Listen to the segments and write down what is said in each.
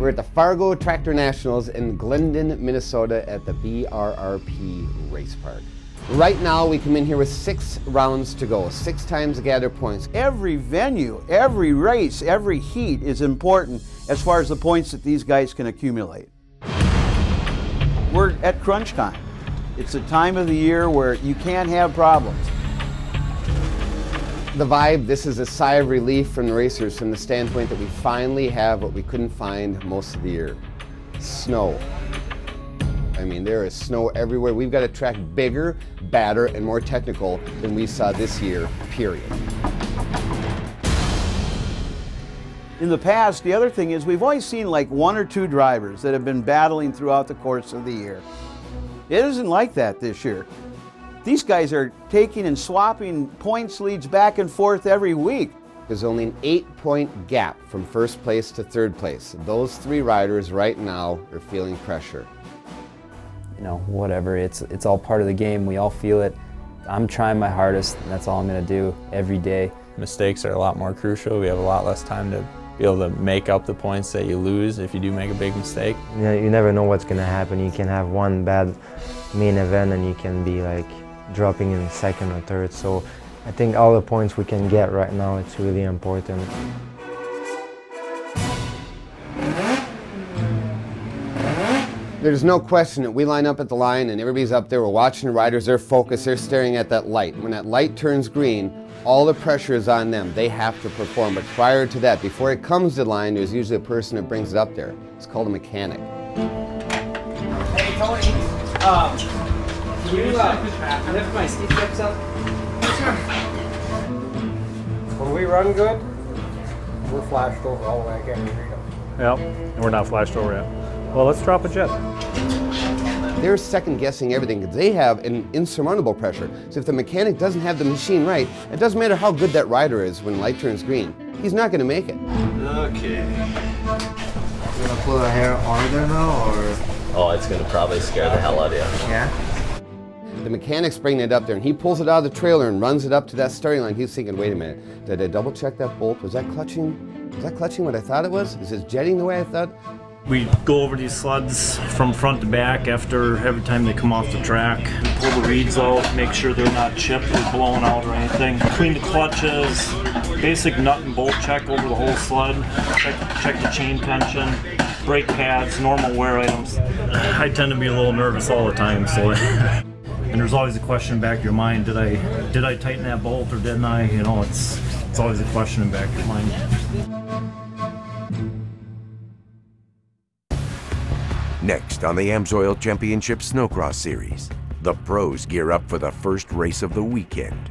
We're at the Fargo Tractor Nationals in Glendon, Minnesota at the BRRP Race Park. Right now we come in here with 6 rounds to go, 6 times to gather points. Every venue, every race, every heat is important as far as the points that these guys can accumulate. We're at crunch time. It's a time of the year where you can't have problems. The vibe, this is a sigh of relief from the racers from the standpoint that we finally have what we couldn't find most of the year, snow. I mean, there is snow everywhere. We've got a track bigger, badder, and more technical than we saw this year, period. In the past, the other thing is we've always seen like 1 or 2 drivers that have been battling throughout the course of the year. It isn't like that this year. These guys are taking and swapping points leads back and forth every week. There's only an 8-point gap from first place to third place. Those 3 riders right now are feeling pressure. You know, whatever, it's all part of the game. We all feel it. I'm trying my hardest, and that's all I'm gonna do every day. Mistakes are a lot more crucial. We have a lot less time to be able to make up the points that you lose if you do make a big mistake. You never know what's gonna happen. You can have one bad main event and you can be like dropping in second or third. So I think all the points we can get right now, it's really important. There's no question that we line up at the line and everybody's up there, we're watching the riders, they're focused, they're staring at that light. When that light turns green, all the pressure is on them. They have to perform, but prior to that, before it comes to the line, there's usually a person that brings it up there. It's called a mechanic. Hey Tony, can you lift my ski tips up? When we run good, we're flashed over all the way. I can't even read them. Yep, and we're not flashed over yet. Well, let's drop a jet. They're second guessing everything because they have an insurmountable pressure. So if the mechanic doesn't have the machine right, it doesn't matter how good that rider is when light turns green. He's not going to make it. Okay. You gonna pull a hair harder now, or? Oh, it's gonna probably scare the hell out of you. Yeah? The mechanic's bringing it up there and he pulls it out of the trailer and runs it up to that starting line. He's thinking, wait a minute, did I double check that bolt? Was that clutching? Was that clutching what I thought it was? Is it jetting the way I thought? We go over these sleds from front to back after every time they come off the track. We pull the reeds out, make sure they're not chipped or blown out or anything. Clean the clutches, basic nut and bolt check over the whole sled. Check the chain tension, brake pads, normal wear items. I tend to be a little nervous all the time, so and there's always a question back of your mind, did I tighten that bolt or didn't I? You know, it's always a question in the back of your mind. Next on the AMSOIL Championship Snocross Series, the pros gear up for the first race of the weekend.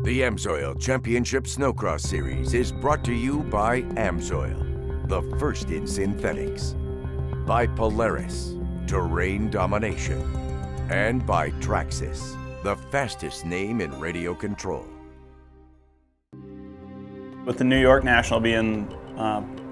The AMSOIL Championship Snocross Series is brought to you by AMSOIL, the first in synthetics, by Polaris, terrain domination, and by Traxxas, the fastest name in radio control. With the New York National being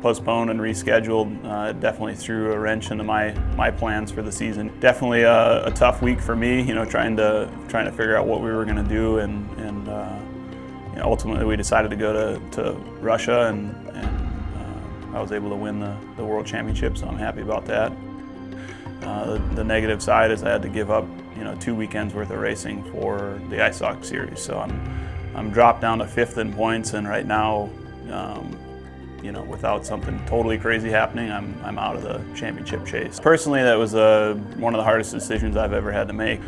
postponed and rescheduled, it definitely threw a wrench into my plans for the season. Definitely a tough week for me, you know, trying to figure out what we were going to do, and you know, ultimately we decided to go to Russia, and I was able to win the World Championship, so I'm happy about that. The negative side is I had to give up, you know, 2 weekends worth of racing for the Ice Hockey Series, so I'm dropped down to 5th in points, and right now, you know, without something totally crazy happening, I'm out of the championship chase. Personally, that was one of the hardest decisions I've ever had to make.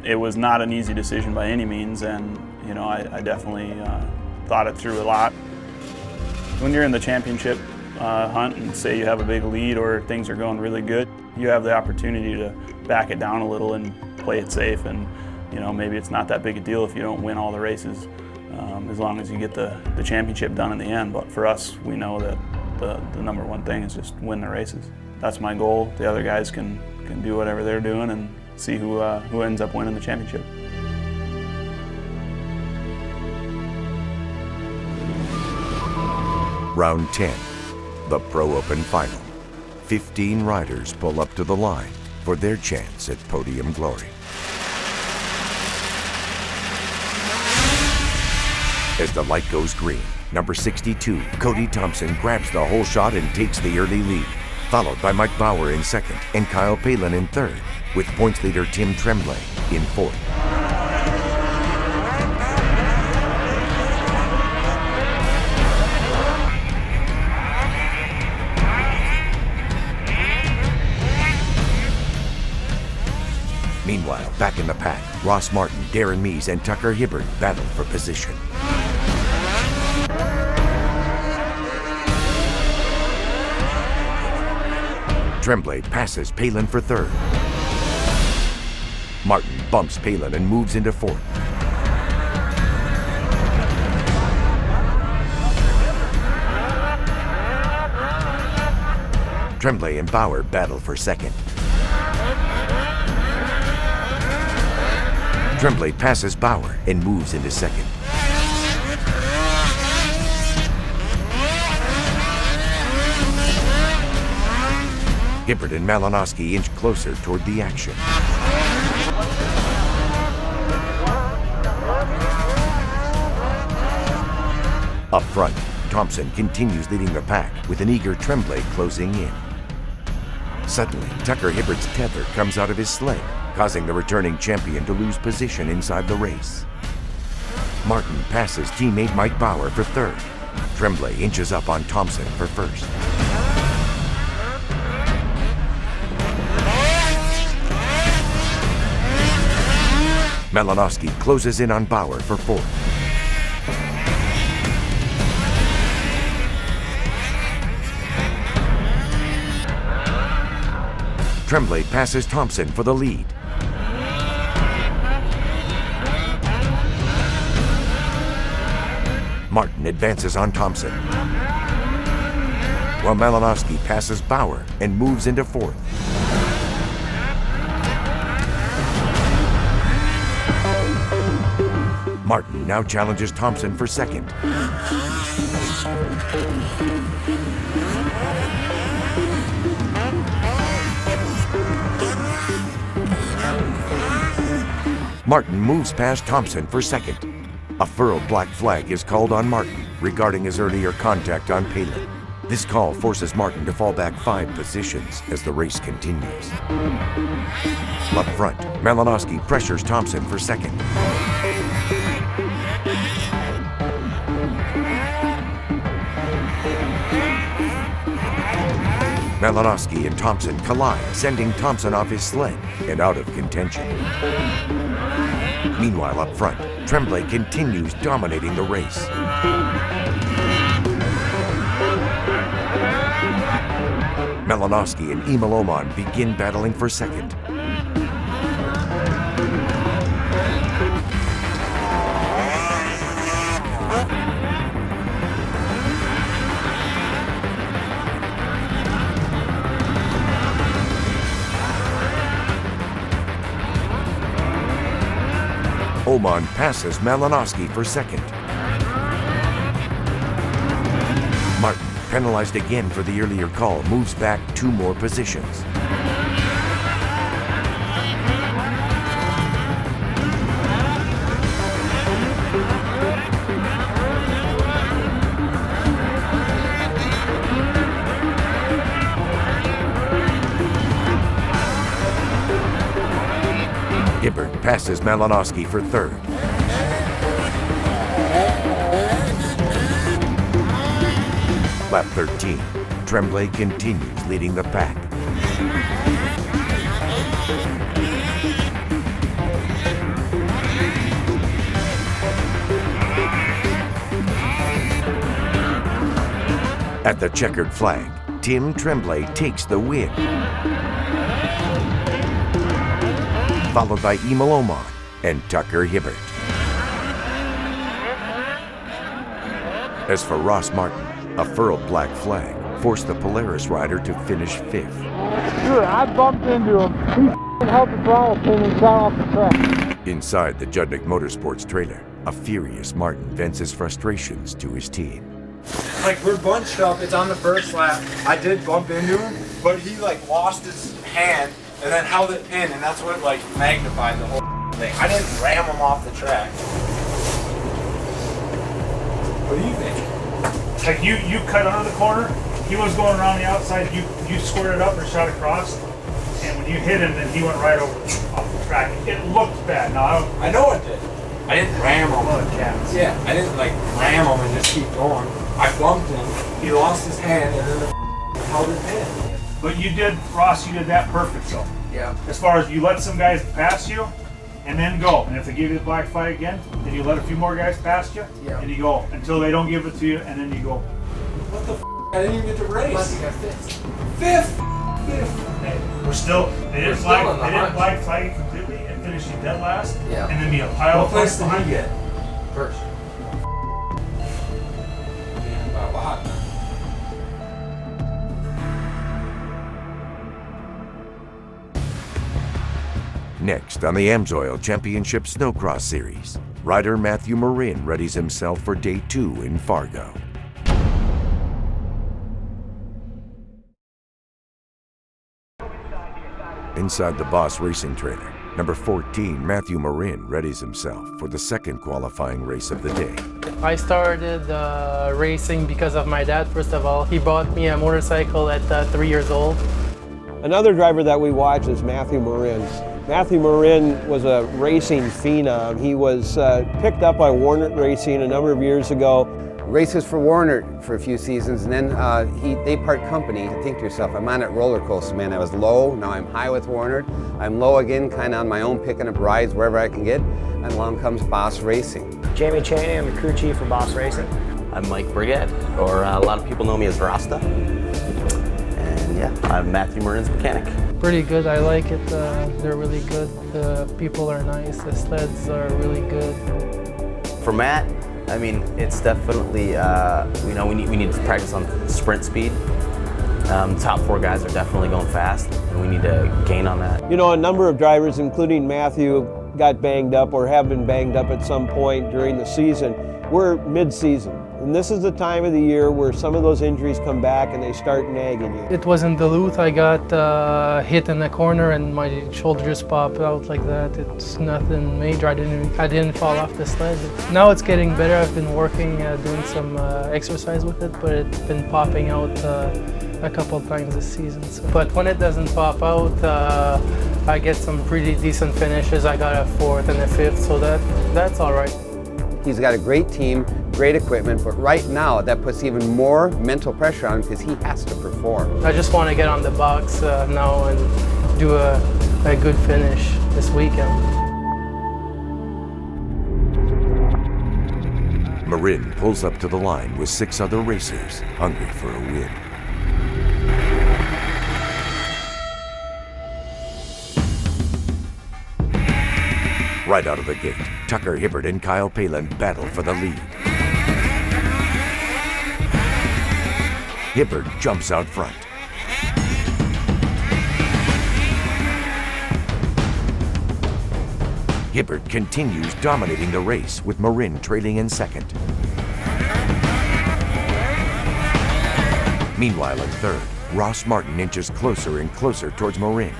It was not an easy decision by any means, and you know, I definitely thought it through a lot. When you're in the championship hunt and say you have a big lead or things are going really good, you have the opportunity to back it down a little and play it safe, and you know, maybe it's not that big a deal if you don't win all the races, as long as you get the championship done in the end. But for us, we know that the number one thing is just win the races. That's my goal. The other guys can do whatever they're doing and see who ends up winning the championship. Round 10, the Pro Open Final. 15 riders pull up to the line for their chance at podium glory. As the light goes green, number 62, Cody Thompson, grabs the whole shot and takes the early lead, followed by Mike Bauer in second and Kyle Palin in third, with points leader Tim Tremblay in fourth. Meanwhile, back in the pack, Ross Martin, Darren Mees, and Tucker Hibbert battle for position. Tremblay passes Palin for third. Martin bumps Palin and moves into fourth. Tremblay and Bauer battle for second. Tremblay passes Bauer and moves into second. Hibbert and Malinowski inch closer toward the action. Up front, Thompson continues leading the pack with an eager Tremblay closing in. Suddenly, Tucker Hibbert's tether comes out of his sled, causing the returning champion to lose position inside the race. Martin passes teammate Mike Bauer for third. Tremblay inches up on Thompson for first. Malinowski closes in on Bauer for fourth. Tremblay passes Thompson for the lead. Martin advances on Thompson, while Malinowski passes Bauer and moves into fourth. Martin now challenges Thompson for second. Martin moves past Thompson for second. A furrowed black flag is called on Martin regarding his earlier contact on Palin. This call forces Martin to fall back 5 positions as the race continues. Up front, Malinowski pressures Thompson for second. Malinowski and Thompson collide, sending Thompson off his sled and out of contention. Meanwhile, up front, Tremblay continues dominating the race. Malinowski and Emil Oman begin battling for second. Oman passes Malinowski for second. Martin, penalized again for the earlier call, moves back 2 more positions. Hibbert passes Malinowski for third. Lap 13, Tremblay continues leading the pack. At the checkered flag, Tim Tremblay takes the win, followed by Emil Oman and Tucker Hibbert. As for Ross Martin, a furrowed black flag forced the Polaris rider to finish 5th. Sure, I bumped into him. He held the throttle pin and got off the track. Inside the Judnick Motorsports trailer, a furious Martin vents his frustrations to his team. Like, we're bunched up, it's on the first lap. I did bump into him, but he like lost his hand and then held it in, and that's what like magnified the whole thing. I didn't ram him off the track. What do you think? Like you cut under the corner, he was going around the outside, you squared it up or shot across, and when you hit him, then he went right over off the track. It looked bad. Now I know it did. I didn't ram him. Yeah, I didn't like ram him and just keep going. I bumped him. He lost his hand and then held it in. But you did, Ross, you did that perfect though. Yeah. As far as you let some guys pass you and then go. And if they give you the black flag again, then you let a few more guys pass you and you go until they don't give it to you and then you go. What the f? I didn't even get to race. Unless you got fifth. Hey, we're still, they didn't black flag you completely and finish you dead last. Yeah. And then be a pile of points behind you. First. Next on the AMSOIL Championship Snocross Series, rider Matthew Marin readies himself for Day 2 in Fargo. Inside the Boss Racing trailer, number 14, Matthew Marin readies himself for the second qualifying race of the day. I started racing because of my dad, first of all. He bought me a motorcycle at 3 years old. Another driver that we watch is Matthew Marin. Matthew Marin was a racing phenom. He was picked up by Warner Racing a number of years ago. Races for Warner for a few seasons, and then they part company. You think to yourself, I'm on that roller coaster, man. I was low, now I'm high with Warner. I'm low again, kind of on my own, picking up rides wherever I can get, and along comes Boss Racing. Jamie Chaney, I'm the crew chief for Boss Racing. I'm Mike Brigette, or a lot of people know me as Rasta. And yeah, I'm Matthew Marin's mechanic. Pretty good, I like it. They're really good. The people are nice, the sleds are really good. For Matt, I mean, it's definitely, you know, we need to practice on sprint speed. Top 4 guys are definitely going fast, and we need to gain on that. You know, a number of drivers, including Matthew, got banged up or have been banged up at some point during the season. We're mid-season, and this is the time of the year where some of those injuries come back and they start nagging you. It was in Duluth. I got hit in the corner and my shoulder just popped out like that. It's nothing major. I didn't fall off the sled. Now it's getting better. I've been working, doing some exercise with it, but it's been popping out a couple times this season. So. But when it doesn't pop out, I get some pretty decent finishes. I got a 4th and a 5th, so that's all right. He's got a great team, great equipment, but right now that puts even more mental pressure on him because he has to perform. I just want to get on the box now and do a good finish this weekend. Marin pulls up to the line with 6 other racers hungry for a win. Right out of the gate, Tucker Hibbert and Kyle Palin battle for the lead. Hibbert jumps out front. Hibbert continues dominating the race with Marin trailing in second. Meanwhile, in third, Ross Martin inches closer and closer towards Marin.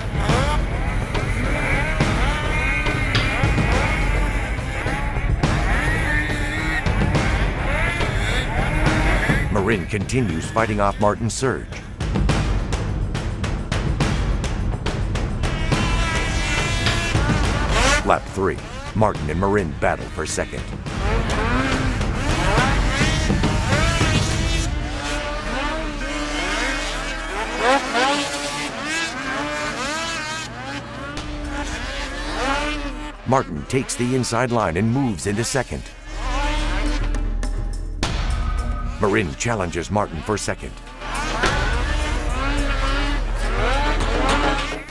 Marin continues fighting off Martin's surge. Lap 3, Martin and Marin battle for second. Martin takes the inside line and moves into second. Marin challenges Martin for second.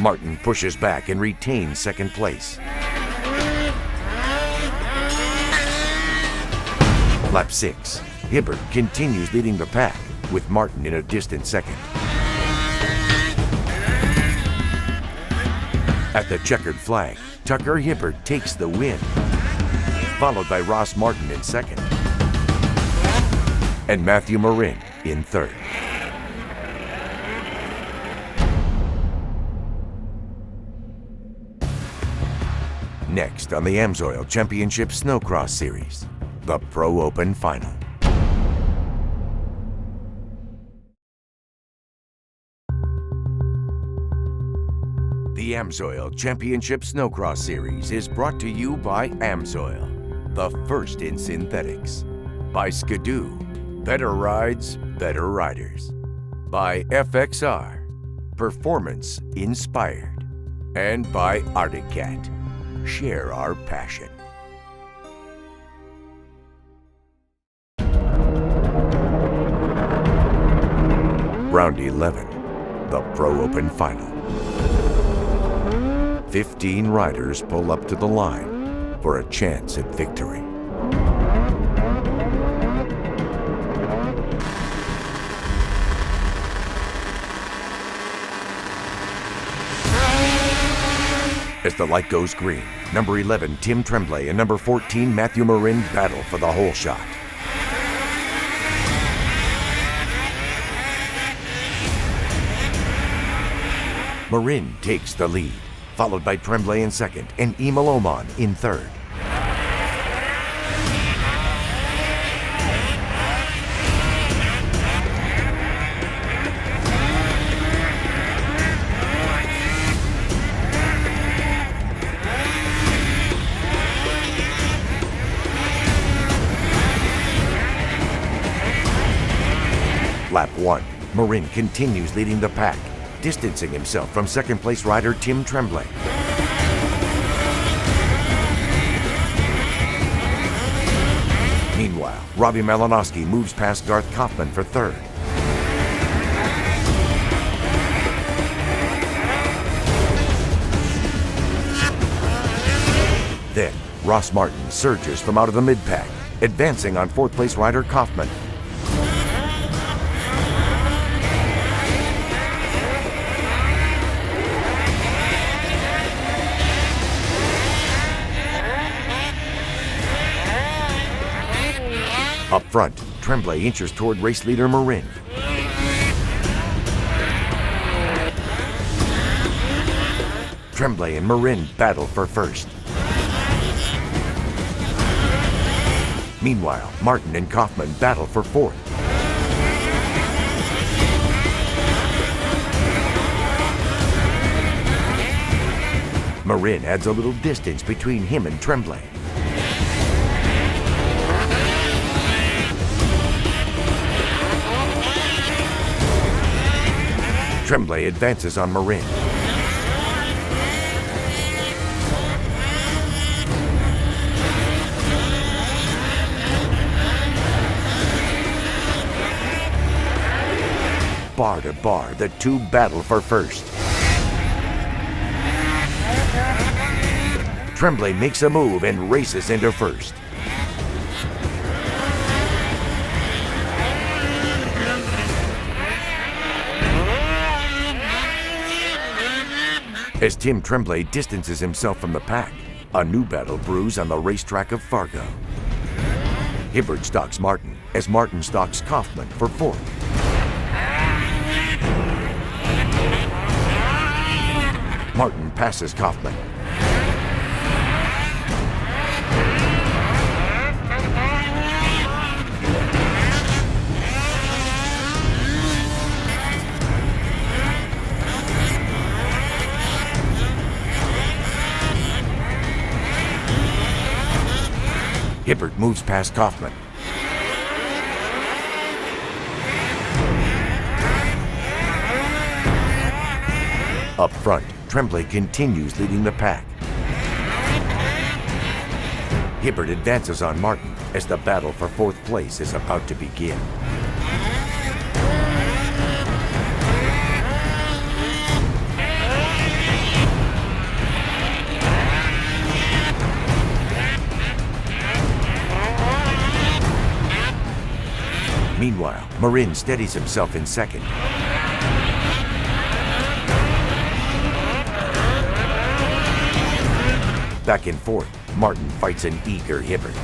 Martin pushes back and retains second place. Lap 6, Hibbert continues leading the pack with Martin in a distant second. At the checkered flag, Tucker Hibbert takes the win, followed by Ross Martin in second and Matthew Marin in third. Next on the AMSOIL Championship Snocross Series, the Pro Open Final. The AMSOIL Championship Snocross Series is brought to you by AMSOIL, the first in synthetics. By Skidoo, better rides, better riders. By FXR, performance inspired. And by Arctic Cat, share our passion. Round 11, the Pro Open Final. 15 riders pull up to the line for a chance at victory. As the light goes green, number 11, Tim Tremblay, and number 14, Matthew Marin battle for the whole shot. Marin takes the lead, followed by Tremblay in second and Emil Oman in third. Lap 1, Marin continues leading the pack, distancing himself from second-place rider Tim Tremblay. Meanwhile, Robbie Malinowski moves past Garth Kaufman for third. Then, Ross Martin surges from out of the mid-pack, advancing on fourth-place rider Kaufman. Up front, Tremblay inches toward race leader Marin. Tremblay and Marin battle for first. Meanwhile, Martin and Kaufman battle for fourth. Marin adds a little distance between him and Tremblay. Tremblay advances on Marin. Bar to bar, the two battle for first. Tremblay makes a move and races into first. As Tim Tremblay distances himself from the pack, a new battle brews on the racetrack of Fargo. Hibbert stalks Martin as Martin stalks Kaufman for fourth. Martin passes Kaufman. Hibbert moves past Kaufman. Up front, Tremblay continues leading the pack. Hibbert advances on Martin as the battle for fourth place is about to begin. Meanwhile, Marin steadies himself in second. Back and forth, Martin fights an eager Hibbert.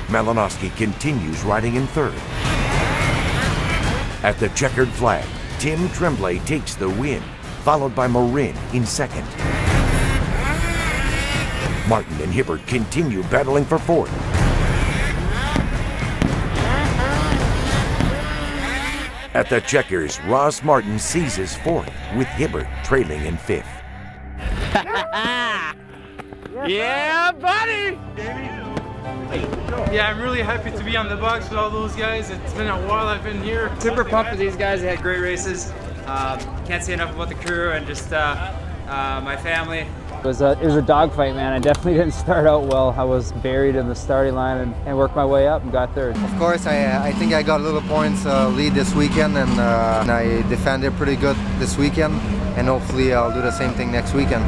Malinowski continues riding in third. At the checkered flag, Tim Tremblay takes the win, followed by Marin in second. Martin and Hibbert continue battling for fourth. At the checkers, Ross Martin seizes fourth, with Hibbert trailing in fifth. Yeah, buddy! Yeah, I'm really happy to be on the box with all those guys. It's been a while I've been here. Super pumped for these guys. They had great races. Can't say enough about the crew and just my family. It was a dogfight, man. I definitely didn't start out well. I was buried in the starting line and worked my way up and got third. Of course, I think I got a little points lead this weekend, and I defended pretty good this weekend, and hopefully I'll do the same thing next weekend.